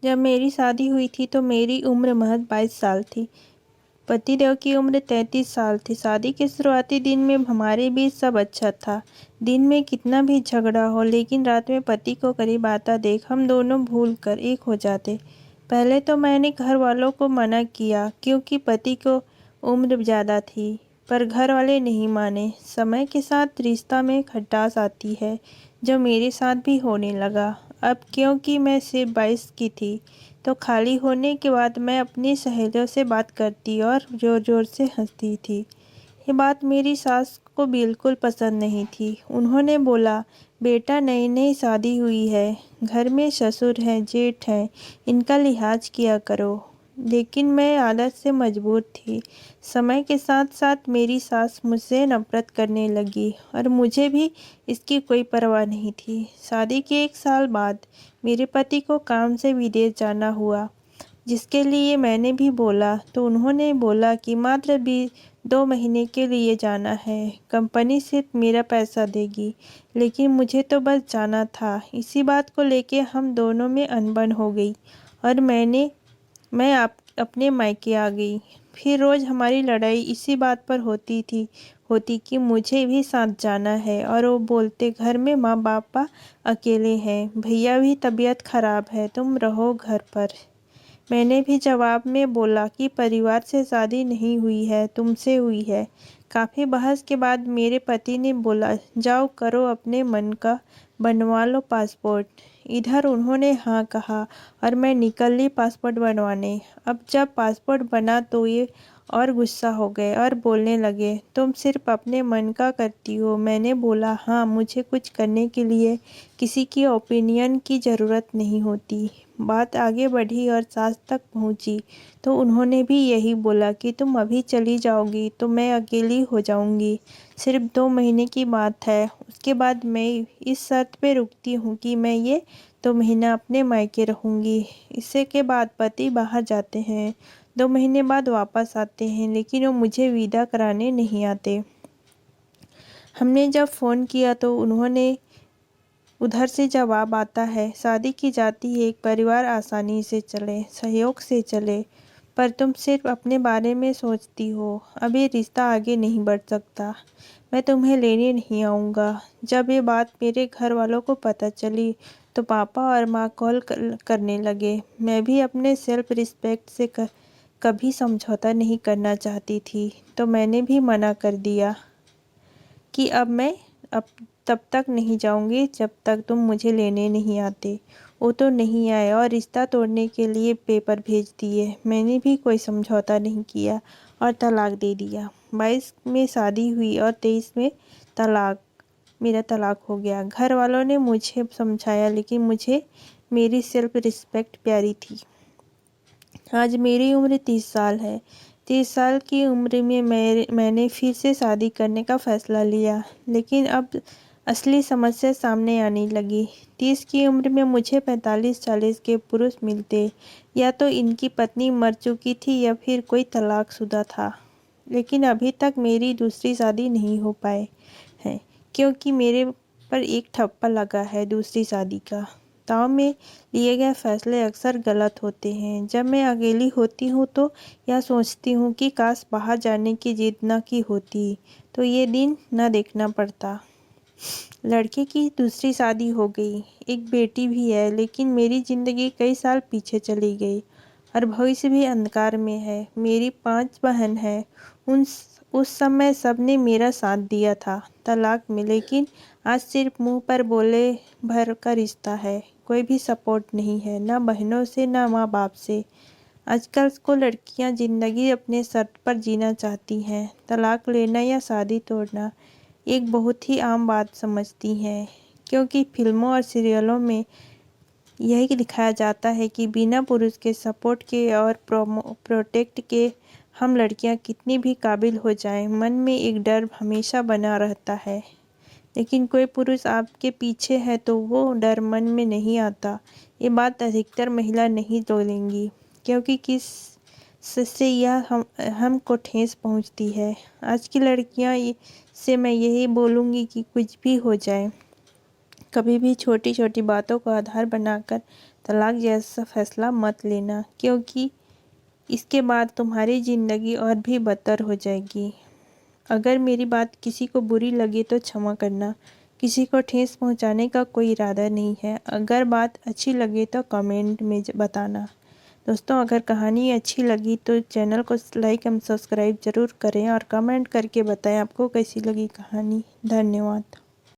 जब मेरी शादी हुई थी तो मेरी उम्र महज 22 साल थी। पतिदेव की उम्र 33 साल थी। शादी के शुरुआती दिन में हमारे बीच सब अच्छा था। दिन में कितना भी झगड़ा हो, लेकिन रात में पति को करीब आता देख हम दोनों भूल कर एक हो जाते। पहले तो मैंने घर वालों को मना किया क्योंकि पति को उम्र ज़्यादा थी, पर घर वाले नहीं माने। समय के साथ रिश्ता में खटास आती है, जो मेरे साथ भी होने लगा। अब क्योंकि मैं सिर्फ 22 की थी, तो खाली होने के बाद मैं अपनी सहेलियों से बात करती और ज़ोर ज़ोर से हंसती थी। ये बात मेरी सास को बिल्कुल पसंद नहीं थी। उन्होंने बोला, बेटा नई नई शादी हुई है, घर में ससुर हैं, जेठ हैं, इनका लिहाज किया करो। लेकिन मैं आदत से मजबूर थी। समय के साथ साथ मेरी सास मुझसे नफरत करने लगी और मुझे भी इसकी कोई परवाह नहीं थी। शादी के 1 साल बाद मेरे पति को काम से विदेश जाना हुआ, जिसके लिए मैंने भी बोला तो उन्होंने बोला कि मात्र भी 2 महीने के लिए जाना है, कंपनी सिर्फ मेरा पैसा देगी। लेकिन मुझे तो बस जाना था। इसी बात को लेके हम दोनों में अनबन हो गई और मैं अपने मायके आ गई। फिर रोज़ हमारी लड़ाई इसी बात पर होती कि मुझे भी साथ जाना है, और वो बोलते घर में माँ पापा अकेले हैं, भैया भी तबीयत खराब है, तुम रहो घर पर। मैंने भी जवाब में बोला कि परिवार से शादी नहीं हुई है, तुमसे हुई है। काफ़ी बहस के बाद मेरे पति ने बोला, जाओ करो अपने मन का, बनवा लो पासपोर्ट। इधर उन्होंने हाँ कहा और मैं निकल ली पासपोर्ट बनवाने। अब जब पासपोर्ट बना तो ये और गुस्सा हो गए और बोलने लगे, तुम सिर्फ अपने मन का करती हो। मैंने बोला, हाँ, मुझे कुछ करने के लिए किसी की ओपिनियन की ज़रूरत नहीं होती। बात आगे बढ़ी और सास तक पहुंची तो उन्होंने भी यही बोला कि तुम अभी चली जाओगी तो मैं अकेली हो जाऊंगी। सिर्फ 2 महीने की बात है, उसके बाद मैं इस शर्त पे रुकती हूँ कि मैं ये 2 महीना अपने मायके रहूँगी। इससे के बाद पति बाहर जाते हैं, 2 महीने बाद वापस आते हैं, लेकिन वो मुझे विदा कराने नहीं आते। हमने जब फ़ोन किया तो उन्होंने उधर से जवाब आता है, शादी की जाती है, एक परिवार आसानी से चले, सहयोग से चले, पर तुम सिर्फ अपने बारे में सोचती हो। अब ये रिश्ता आगे नहीं बढ़ सकता। मैं तुम्हें लेने नहीं आऊँगा। जब ये बात मेरे घर वालों को पता चली तो पापा और माँ कॉल करने लगे। मैं भी अपने सेल्फ रिस्पेक्ट से कभी समझौता नहीं करना चाहती थी, तो मैंने भी मना कर दिया कि अब तब तक नहीं जाऊंगी जब तक तुम मुझे लेने नहीं आते। वो तो नहीं आए और रिश्ता तोड़ने के लिए पेपर भेज दिए। मैंने भी कोई समझौता नहीं किया और तलाक दे दिया। 22 में शादी हुई और 23 में मेरा तलाक हो गया। घर वालों ने मुझे समझाया, लेकिन मुझे मेरी सेल्फ रिस्पेक्ट प्यारी थी। आज मेरी उम्र 30 साल है। 30 साल की उम्र में मैंने फिर से शादी करने का फ़ैसला लिया, लेकिन अब असली समस्या सामने आने लगी। 30 की उम्र में मुझे 45-40 के पुरुष मिलते, या तो इनकी पत्नी मर चुकी थी या फिर कोई तलाकशुदा था। लेकिन अभी तक मेरी दूसरी शादी नहीं हो पाए हैं, क्योंकि मेरे पर एक ठप्पा लगा है दूसरी शादी का। गाँव में लिए गए फैसले अक्सर गलत होते हैं। जब मैं अकेली होती हूँ तो यह सोचती हूँ कि काश बाहर जाने की जिद न की होती, तो ये दिन न देखना पड़ता। लड़के की दूसरी शादी हो गई, एक बेटी भी है, लेकिन मेरी ज़िंदगी कई साल पीछे चली गई और भविष्य भी अंधकार में है। मेरी 5 बहन हैं। उस समय सबने मेरा साथ दिया था तलाक में, लेकिन आज सिर्फ मुंह पर बोले भर का रिश्ता है। कोई भी सपोर्ट नहीं है, ना बहनों से ना माँ बाप से। आजकल को लड़कियां ज़िंदगी अपने शर्त पर जीना चाहती हैं। तलाक लेना या शादी तोड़ना एक बहुत ही आम बात समझती हैं, क्योंकि फिल्मों और सीरियलों में यही दिखाया जाता है कि बिना पुरुष के सपोर्ट के और प्रोटेक्ट के हम लड़कियां कितनी भी काबिल हो जाएं, मन में एक डर हमेशा बना रहता है। लेकिन कोई पुरुष आपके पीछे है तो वो डर मन में नहीं आता। ये बात अधिकतर महिला नहीं तोलेंगी, क्योंकि किस से यह हमको ठेस पहुंचती है। आज की लड़कियां से मैं यही बोलूँगी कि कुछ भी हो जाए, कभी भी छोटी छोटी बातों को आधार बनाकर तलाक जैसा फैसला मत लेना, क्योंकि इसके बाद तुम्हारी ज़िंदगी और भी बदतर हो जाएगी। अगर मेरी बात किसी को बुरी लगे तो क्षमा करना। किसी को ठेस पहुंचाने का कोई इरादा नहीं है। अगर बात अच्छी लगे तो कमेंट में बताना। दोस्तों, अगर कहानी अच्छी लगी तो चैनल को लाइक एवं सब्सक्राइब ज़रूर करें और कमेंट करके बताएं आपको कैसी लगी कहानी। धन्यवाद।